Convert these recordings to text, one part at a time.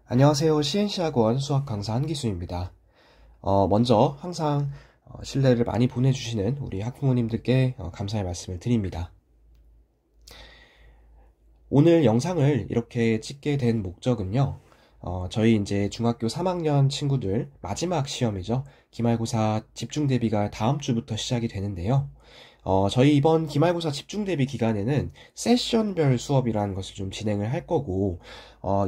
안녕하세요. CNC학원 수학 강사 한기수입니다. 먼저 항상 신뢰를 많이 보내주시는 우리 학부모님들께 감사의 말씀을 드립니다. 오늘 영상을 이렇게 찍게 된 목적은요. 저희 이제 중학교 3학년 친구들 마지막 시험이죠. 기말고사 집중대비가 다음 주부터 시작이 되는데요. 저희 이번 기말고사 집중대비 기간에는 세션별 수업이라는 것을 좀 진행을 할 거고,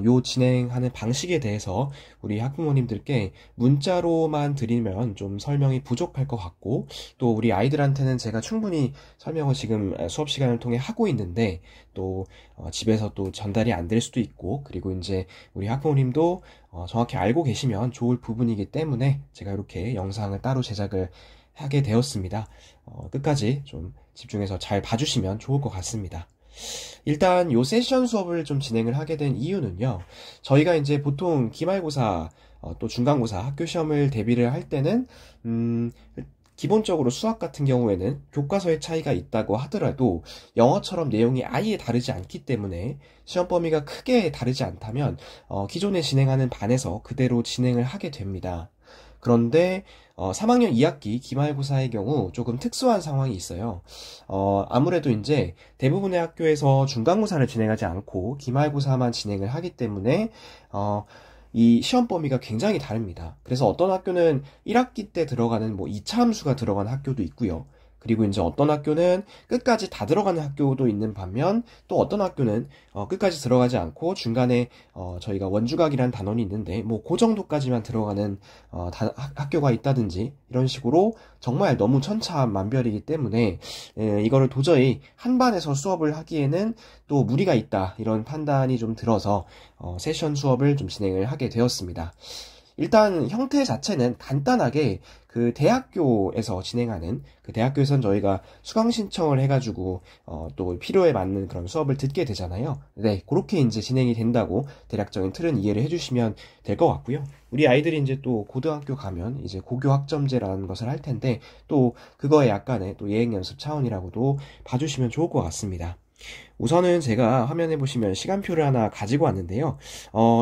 요 진행하는 방식에 대해서 우리 학부모님들께 문자로만 드리면 좀 설명이 부족할 것 같고, 또 우리 아이들한테는 제가 충분히 설명을 지금 수업 시간을 통해 하고 있는데, 또 집에서 또 전달이 안 될 수도 있고, 그리고 이제 우리 학부모님도 정확히 알고 계시면 좋을 부분이기 때문에 제가 이렇게 영상을 따로 제작을 하게 되었습니다. 끝까지 좀 집중해서 잘 봐주시면 좋을 것 같습니다. 일단 요 세션 수업을 좀 진행을 하게 된 이유는요. 저희가 이제 보통 기말고사 또 중간고사 학교 시험을 대비를 할 때는 기본적으로 수학 같은 경우에는 교과서의 차이가 있다고 하더라도 영어처럼 내용이 아예 다르지 않기 때문에 시험 범위가 크게 다르지 않다면 기존에 진행하는 반에서 그대로 진행을 하게 됩니다. 그런데 3학년 2학기 기말고사의 경우 조금 특수한 상황이 있어요. 아무래도 이제 대부분의 학교에서 중간고사를 진행하지 않고 기말고사만 진행을 하기 때문에 이 시험 범위가 굉장히 다릅니다. 그래서 어떤 학교는 1학기 때 들어가는 뭐 2차 함수가 들어가는 학교도 있고요. 그리고 이제 어떤 학교는 끝까지 다 들어가는 학교도 있는 반면 또 어떤 학교는 끝까지 들어가지 않고 중간에 저희가 원주각이라는 단원이 있는데 뭐 그 정도까지만 들어가는 학교가 있다든지 이런 식으로 정말 너무 천차만별이기 때문에 이거를 도저히 한 반에서 수업을 하기에는 또 무리가 있다 이런 판단이 좀 들어서 세션 수업을 좀 진행을 하게 되었습니다. 일단 형태 자체는 간단하게 그 대학교에서 진행하는 그 대학교에선 저희가 수강 신청을 해가지고 또 필요에 맞는 그런 수업을 듣게 되잖아요. 네, 그렇게 이제 진행이 된다고 대략적인 틀은 이해를 해주시면 될 것 같고요. 우리 아이들이 이제 또 고등학교 가면 이제 고교 학점제라는 것을 할 텐데 또 그거에 약간의 또 예행 연습 차원이라고도 봐주시면 좋을 것 같습니다. 우선은 제가 화면에 보시면 시간표를 하나 가지고 왔는데요.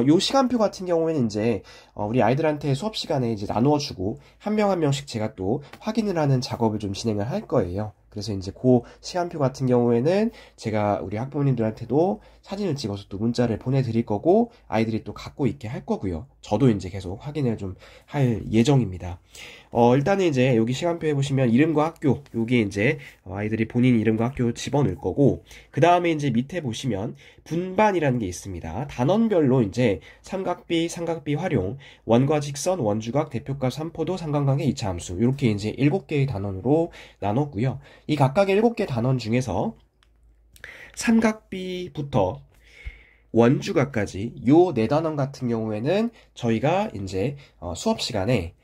요 시간표 같은 경우에는 이제 우리 아이들한테 수업 시간에 이제 나누어주고 한 명 한 명씩 제가 또 확인을 하는 작업을 좀 진행을 할 거예요. 그래서 이제 그 시간표 같은 경우에는 제가 우리 학부모님들한테도 사진을 찍어서 또 문자를 보내드릴 거고 아이들이 또 갖고 있게 할 거고요. 저도 이제 계속 확인을 좀 할 예정입니다. 일단은 이제 여기 시간표에 보시면 이름과 학교, 여기 이제 아이들이 본인 이름과 학교 집어넣을 거고, 그 다음에 이제 밑에 보시면 분반이라는 게 있습니다. 단원별로 이제 삼각비, 삼각비 활용, 원과 직선, 원주각, 대표값 3포도, 상관관계 2차 함수, 이렇게 이제 7개의 단원으로 나눴고요. 이 각각의 7개 단원 중에서 삼각비부터 원주각까지 요 4단원 같은 경우에는 저희가 이제 수업 시간에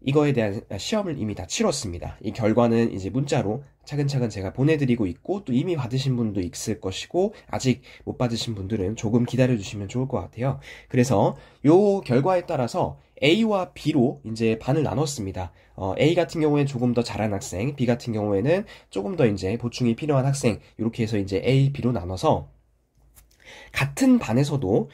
이거에 대한 시험을 이미 다 치렀습니다. 이 결과는 이제 문자로 차근차근 제가 보내드리고 있고 또 이미 받으신 분도 있을 것이고 아직 못 받으신 분들은 조금 기다려주시면 좋을 것 같아요. 그래서 요 결과에 따라서 A와 B로 이제 반을 나눴습니다. A 같은 경우에는 조금 더 잘한 학생, B 같은 경우에는 조금 더 이제 보충이 필요한 학생 이렇게 해서 이제 A, B로 나눠서 같은 반에서도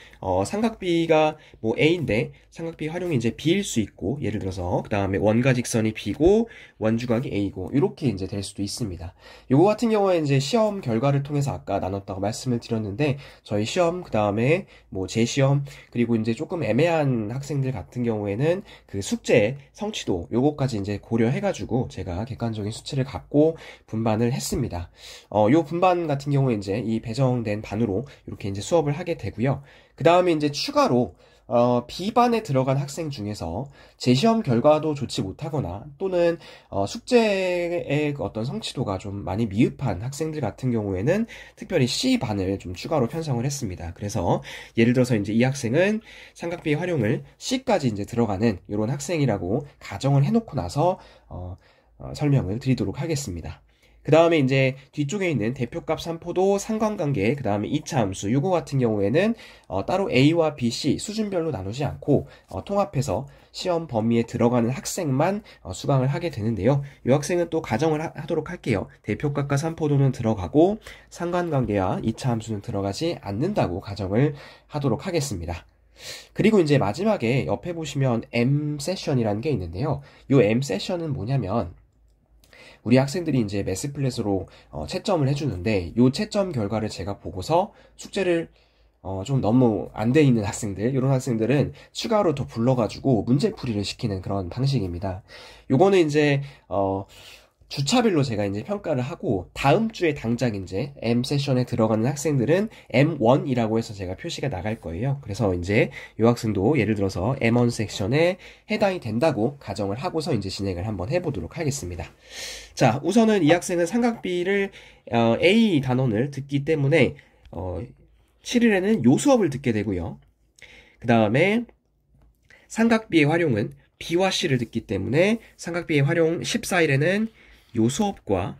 삼각비가 뭐 A인데 삼각비 활용이 이제 B일 수 있고 예를 들어서 그 다음에 원과 직선이 B고 원주각이 A고 이렇게 이제 될 수도 있습니다. 요거 같은 경우에 이제 시험 결과를 통해서 아까 나눴다고 말씀을 드렸는데 저희 시험 그 다음에 뭐 재시험 그리고 이제 조금 애매한 학생들 같은 경우에는 그 숙제 성취도 요거까지 이제 고려해가지고 제가 객관적인 수치를 갖고 분반을 했습니다. 요 분반 같은 경우에 이제 이 배정된 반으로 이렇게 이제 수업을 하게 되고요. 그 다음에 이제 추가로 B반에 들어간 학생 중에서 재시험 결과도 좋지 못하거나 또는 숙제의 어떤 성취도가 좀 많이 미흡한 학생들 같은 경우에는 특별히 C반을 좀 추가로 편성을 했습니다. 그래서 예를 들어서 이제 이 학생은 삼각비 활용을 C까지 이제 들어가는 이런 학생이라고 가정을 해놓고 나서 설명을 드리도록 하겠습니다. 그 다음에 이제 뒤쪽에 있는 대표값 3포도 상관관계 그 다음에 2차 함수 요거 같은 경우에는 따로 A와 B, C 수준별로 나누지 않고 통합해서 시험 범위에 들어가는 학생만 수강을 하게 되는데요. 이 학생은 또 가정을 하도록 할게요. 대표값과 3포도는 들어가고 상관관계와 2차 함수는 들어가지 않는다고 가정을 하도록 하겠습니다. 그리고 이제 마지막에 옆에 보시면 M 세션이라는 게 있는데요. 이 M 세션은 뭐냐면 우리 학생들이 이제 매스플랫으로 채점을 해주는데 이 채점 결과를 제가 보고서 숙제를 좀 너무 안 돼 있는 학생들, 이런 학생들은 추가로 더 불러가지고 문제풀이를 시키는 그런 방식입니다. 요거는 이제 주차별로 제가 이제 평가를 하고 다음 주에 당장 이제 M 세션에 들어가는 학생들은 M1이라고 해서 제가 표시가 나갈 거예요. 그래서 이제 이 학생도 예를 들어서 M1 섹션에 해당이 된다고 가정을 하고서 이제 진행을 한번 해보도록 하겠습니다. 자, 우선은 이 학생은 삼각비를 A 단원을 듣기 때문에 7일에는 요 수업을 듣게 되고요. 그 다음에 삼각비의 활용은 B와 C를 듣기 때문에 삼각비의 활용 14일에는 요 수업과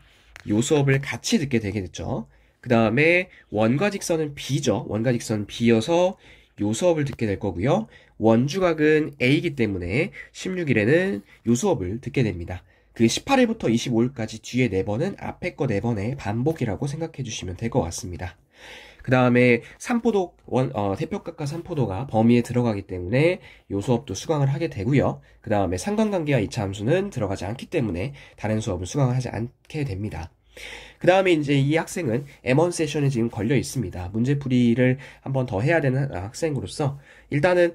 요 수업을 같이 듣게 되겠죠. 그 다음에 원과 직선은 B죠. 원과 직선 B여서 요 수업을 듣게 될 거고요. 원주각은 A이기 때문에 16일에는 요 수업을 듣게 됩니다. 그 18일부터 25일까지 뒤에 4번은 앞에 거 4번의 반복이라고 생각해 주시면 될 것 같습니다. 그 다음에 삼포도 대표값과 삼포도가 범위에 들어가기 때문에 요 수업도 수강을 하게 되고요. 그 다음에 상관관계와 이차 함수는 들어가지 않기 때문에 다른 수업을 수강을 하지 않게 됩니다. 그 다음에 이제 이 학생은 M1 세션에 지금 걸려 있습니다. 문제풀이를 한번 더 해야 되는 학생으로서 일단은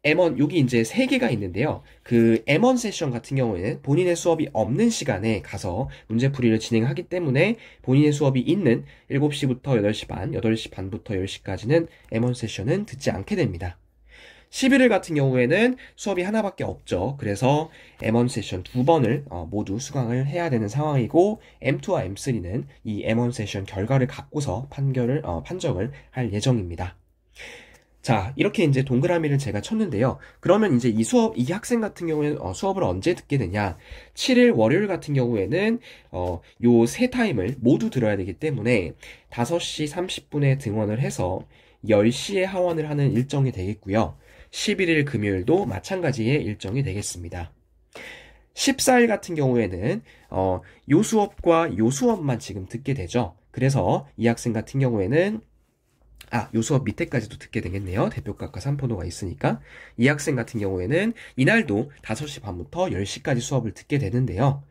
M1, 여기 이제 3개가 있는데요. 그 M1 세션 같은 경우에는 본인의 수업이 없는 시간에 가서 문제풀이를 진행하기 때문에 본인의 수업이 있는 7시부터 8시 반, 8시 반부터 10시까지는 M1 세션은 듣지 않게 됩니다. 11일 같은 경우에는 수업이 하나밖에 없죠. 그래서 M1 세션 2번을 모두 수강을 해야 되는 상황이고 M2와 M3는 이 M1 세션 결과를 갖고서 판정을 할 예정입니다. 자, 이렇게 이제 동그라미를 제가 쳤는데요. 그러면 이제 이 학생 같은 경우에는 수업을 언제 듣게 되냐? 7일 월요일 같은 경우에는 요 세 타임을 모두 들어야 되기 때문에 5시 30분에 등원을 해서 10시에 하원을 하는 일정이 되겠고요. 11일 금요일도 마찬가지의 일정이 되겠습니다. 14일 같은 경우에는 요 수업과 요 수업만 지금 듣게 되죠. 그래서 이 학생 같은 경우에는 요 수업 밑에까지도 듣게 되겠네요. 대표값과 삼포도가 있으니까. 이 학생 같은 경우에는 이날도 5시 반부터 10시까지 수업을 듣게 되는데요.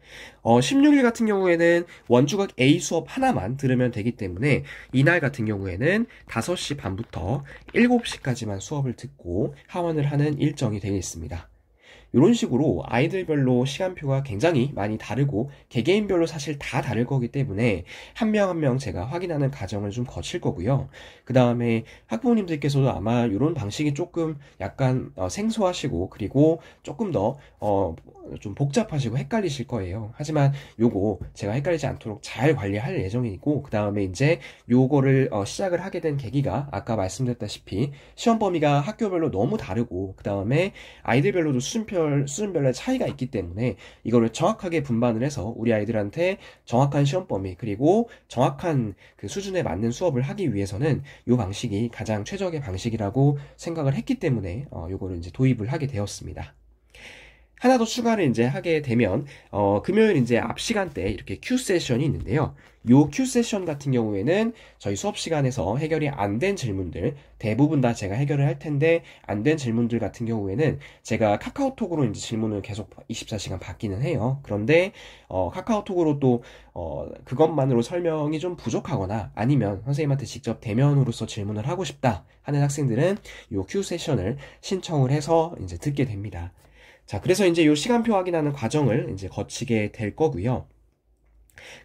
16일 같은 경우에는 원주각 A 수업 하나만 들으면 되기 때문에 이날 같은 경우에는 5시 반부터 7시까지만 수업을 듣고 하원을 하는 일정이 되겠습니다. 이런 식으로 아이들별로 시간표가 굉장히 많이 다르고 개개인별로 사실 다 다를 거기 때문에 한 명 한 명 제가 확인하는 과정을 좀 거칠 거고요. 그 다음에 학부모님들께서도 아마 이런 방식이 조금 약간 생소하시고 그리고 조금 더 좀 복잡하시고 헷갈리실 거예요. 하지만 요거 제가 헷갈리지 않도록 잘 관리할 예정이고 그 다음에 이제 요거를 시작을 하게 된 계기가 아까 말씀드렸다시피 시험 범위가 학교별로 너무 다르고 그 다음에 아이들별로도 수준별로의 차이가 있기 때문에 이거를 정확하게 분반을 해서 우리 아이들한테 정확한 시험 범위 그리고 정확한 그 수준에 맞는 수업을 하기 위해서는 이 방식이 가장 최적의 방식이라고 생각을 했기 때문에 요거를 이제 도입을 하게 되었습니다. 하나 더 추가를 이제 하게 되면 금요일 이제 앞 시간대에 이렇게 Q 세션이 있는데요. 요 Q 세션 같은 경우에는 저희 수업 시간에서 해결이 안 된 질문들 대부분 다 제가 해결을 할 텐데 안 된 질문들 같은 경우에는 제가 카카오톡으로 이제 질문을 계속 24시간 받기는 해요. 그런데 카카오톡으로 또 그것만으로 설명이 좀 부족하거나 아니면 선생님한테 직접 대면으로서 질문을 하고 싶다 하는 학생들은 요 Q 세션을 신청을 해서 이제 듣게 됩니다. 자, 그래서 이제 요 시간표 확인하는 과정을 이제 거치게 될 거고요.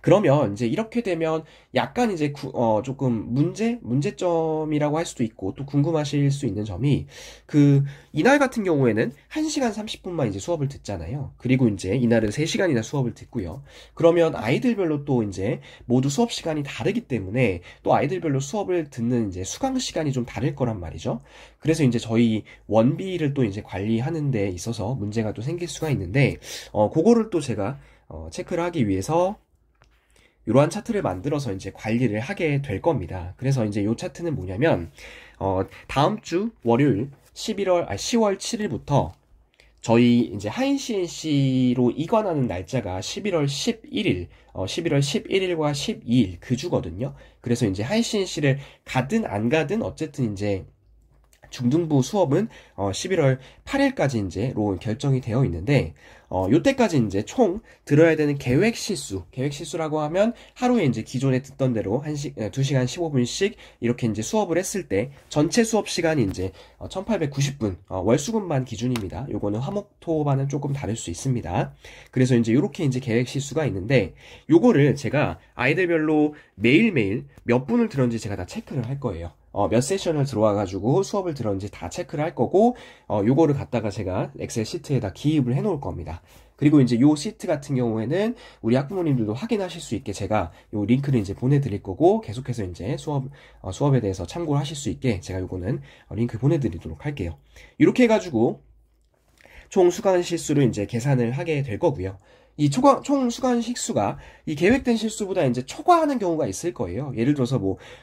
그러면 이제 이렇게 되면 약간 이제 조금 문제점이라고 할 수도 있고 또 궁금하실 수 있는 점이 이날 같은 경우에는 1시간 30분만 이제 수업을 듣잖아요. 그리고 이제 이날은 3시간이나 수업을 듣고요. 그러면 아이들별로 또 이제 모두 수업 시간이 다르기 때문에 또 아이들별로 수업을 듣는 이제 수강 시간이 좀 다를 거란 말이죠. 그래서 이제 저희 원비를 또 이제 관리하는 데 있어서 문제가 또 생길 수가 있는데 그거를 또 제가 체크를 하기 위해서 이러한 차트를 만들어서 이제 관리를 하게 될 겁니다. 그래서 이제 이 차트는 뭐냐면, 다음 주 월요일 10월 7일부터 저희 이제 하인 CNC로 이관하는 날짜가 11월 11일, 11월 11일과 12일 그 주거든요. 그래서 이제 하인 CNC를 가든 안 가든 어쨌든 이제 중등부 수업은 11월 8일까지 이제로 결정이 되어 있는데, 요때까지 이제 총 들어야 되는 계획 실수라고 하면 하루에 이제 기존에 듣던 대로 2시간 15분씩 이렇게 이제 수업을 했을 때 전체 수업 시간이 이제 1890분, 월수금반 기준입니다. 요거는 화목토반은 조금 다를 수 있습니다. 그래서 이제 요렇게 이제 계획 실수가 있는데, 요거를 제가 아이들별로 매일매일 몇 분을 들었는지 제가 다 체크를 할 거예요. 몇 세션을 들어와가지고 수업을 들었는지 다 체크를 할 거고, 요거를 갖다가 제가 엑셀 시트에다 기입을 해 놓을 겁니다. 그리고 이제 요 시트 같은 경우에는 우리 학부모님들도 확인하실 수 있게 제가 요 링크를 이제 보내드릴 거고, 계속해서 이제 수업에 대해서 참고를 하실 수 있게 제가 요거는 링크 보내드리도록 할게요. 이렇게 해가지고 총 수강 실수를 이제 계산을 하게 될 거고요. 이 총 수강 실수가 이 계획된 실수보다 이제 초과하는 경우가 있을 거예요. 예를 들어서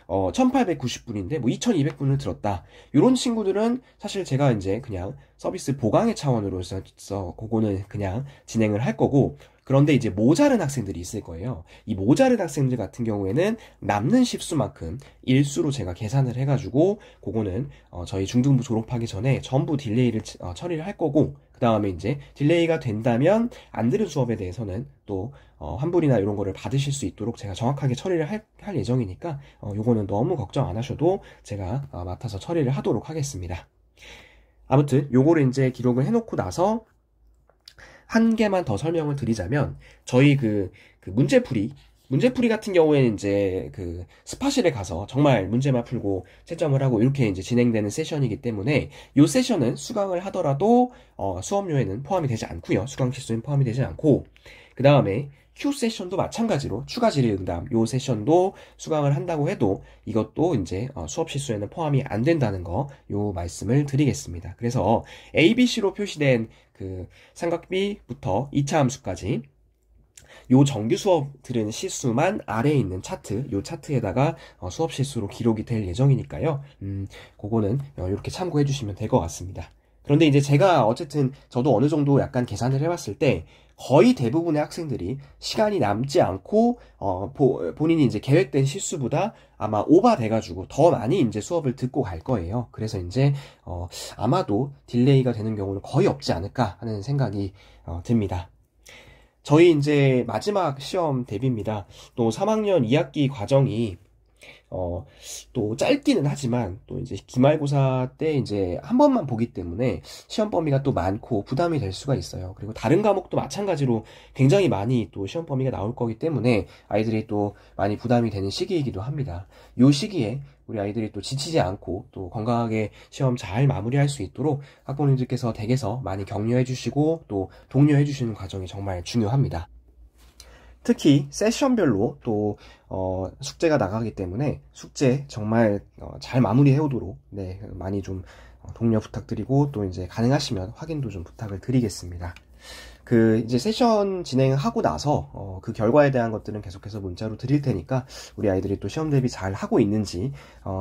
1890분인데 2200분을 들었다. 이런 친구들은 사실 제가 이제 그냥 서비스 보강의 차원으로서 그거는 그냥 진행을 할 거고, 그런데 이제 모자른 학생들이 있을 거예요. 이 모자른 학생들 같은 경우에는 남는 실수만큼 일수로 제가 계산을 해가지고 그거는 저희 중등부 졸업하기 전에 전부 딜레이를 처리를 할 거고, 그 다음에 이제 딜레이가 된다면 안 들은 수업에 대해서는 또 환불이나 이런 거를 받으실 수 있도록 제가 정확하게 처리를 할 예정이니까 요거는 너무 걱정 안 하셔도 제가 맡아서 처리를 하도록 하겠습니다. 아무튼 요거를 이제 기록을 해놓고 나서 한 개만 더 설명을 드리자면, 저희 문제풀이 같은 경우에는 이제 스파실에 가서 정말 문제만 풀고 채점을 하고 이렇게 이제 진행되는 세션이기 때문에 이 세션은 수강을 하더라도 수업료에는 포함이 되지 않고요. 수강 실수는 포함이 되지 않고, 그 다음에 Q 세션도 마찬가지로 추가 질의응답 요 세션도 수강을 한다고 해도 이것도 이제 수업 실수에는 포함이 안 된다는 거 요 말씀을 드리겠습니다. 그래서 ABC로 표시된 삼각비부터 2차 함수까지 요 정규 수업 들은 실수만 아래에 있는 차트, 요 차트에다가 수업 실수로 기록이 될 예정이니까요. 그거는 이렇게 참고해 주시면 될 것 같습니다. 그런데 이제 제가 어쨌든 저도 어느 정도 약간 계산을 해봤을 때 거의 대부분의 학생들이 시간이 남지 않고 본인이 이제 계획된 실수보다 아마 오버돼가지고 더 많이 이제 수업을 듣고 갈 거예요. 그래서 이제 아마도 딜레이가 되는 경우는 거의 없지 않을까 하는 생각이 듭니다. 저희 이제 마지막 시험 대비입니다. 또 3학년 2학기 과정이 또 짧기는 하지만 또 이제 기말고사 때 이제 한 번만 보기 때문에 시험 범위가 또 많고 부담이 될 수가 있어요. 그리고 다른 과목도 마찬가지로 굉장히 많이 또 시험 범위가 나올 거기 때문에 아이들이 또 많이 부담이 되는 시기이기도 합니다. 이 시기에 우리 아이들이 또 지치지 않고 또 건강하게 시험 잘 마무리할 수 있도록 학부모님들께서 댁에서 많이 격려해 주시고 또 독려해 주시는 과정이 정말 중요합니다. 특히 세션별로 또 숙제가 나가기 때문에 숙제 정말 잘 마무리해 오도록 많이 좀 독려 부탁드리고, 또 이제 가능하시면 확인도 좀 부탁을 드리겠습니다. 이제 세션 진행하고 나서 그 결과에 대한 것들은 계속해서 문자로 드릴 테니까 우리 아이들이 또 시험 대비 잘 하고 있는지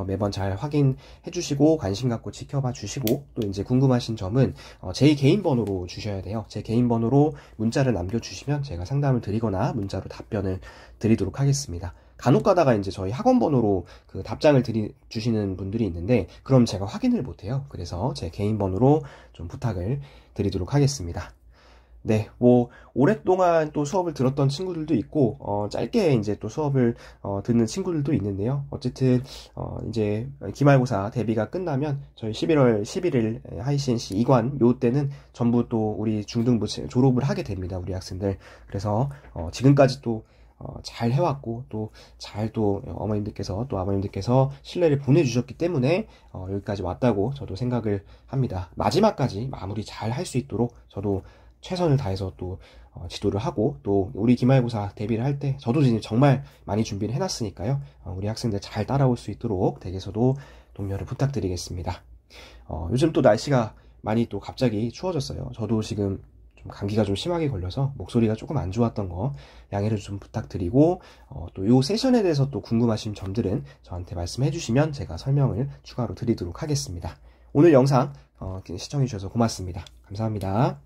매번 잘 확인해 주시고 관심 갖고 지켜봐 주시고, 또 이제 궁금하신 점은 제 개인 번호로 주셔야 돼요. 제 개인 번호로 문자를 남겨주시면 제가 상담을 드리거나 문자로 답변을 드리도록 하겠습니다. 간혹 가다가 이제 저희 학원 번호로 답장을 주시는 분들이 있는데 그럼 제가 확인을 못해요. 그래서 제 개인 번호로 좀 부탁을 드리도록 하겠습니다. 네, 오랫동안 또 수업을 들었던 친구들도 있고, 짧게 이제 또 수업을, 듣는 친구들도 있는데요. 어쨌든, 이제, 기말고사 대비가 끝나면, 저희 11월 11일 하이CNC 2관, 요 때는 전부 또 우리 중등부 졸업을 하게 됩니다. 우리 학생들. 그래서, 지금까지 또, 잘 해왔고, 또, 어머님들께서, 또 아버님들께서 신뢰를 보내주셨기 때문에, 여기까지 왔다고 저도 생각을 합니다. 마지막까지 마무리 잘 할 수 있도록 저도 최선을 다해서 또 지도를 하고, 또 우리 기말고사 대비를 할 때 저도 지금 정말 많이 준비를 해놨으니까요. 우리 학생들 잘 따라올 수 있도록 댁에서도 독려를 부탁드리겠습니다. 요즘 또 날씨가 많이 또 갑자기 추워졌어요. 저도 지금 좀 감기가 좀 심하게 걸려서 목소리가 조금 안 좋았던 거 양해를 좀 부탁드리고, 또 요 세션에 대해서 또 궁금하신 점들은 저한테 말씀해 주시면 제가 설명을 추가로 드리도록 하겠습니다. 오늘 영상 시청해 주셔서 고맙습니다. 감사합니다.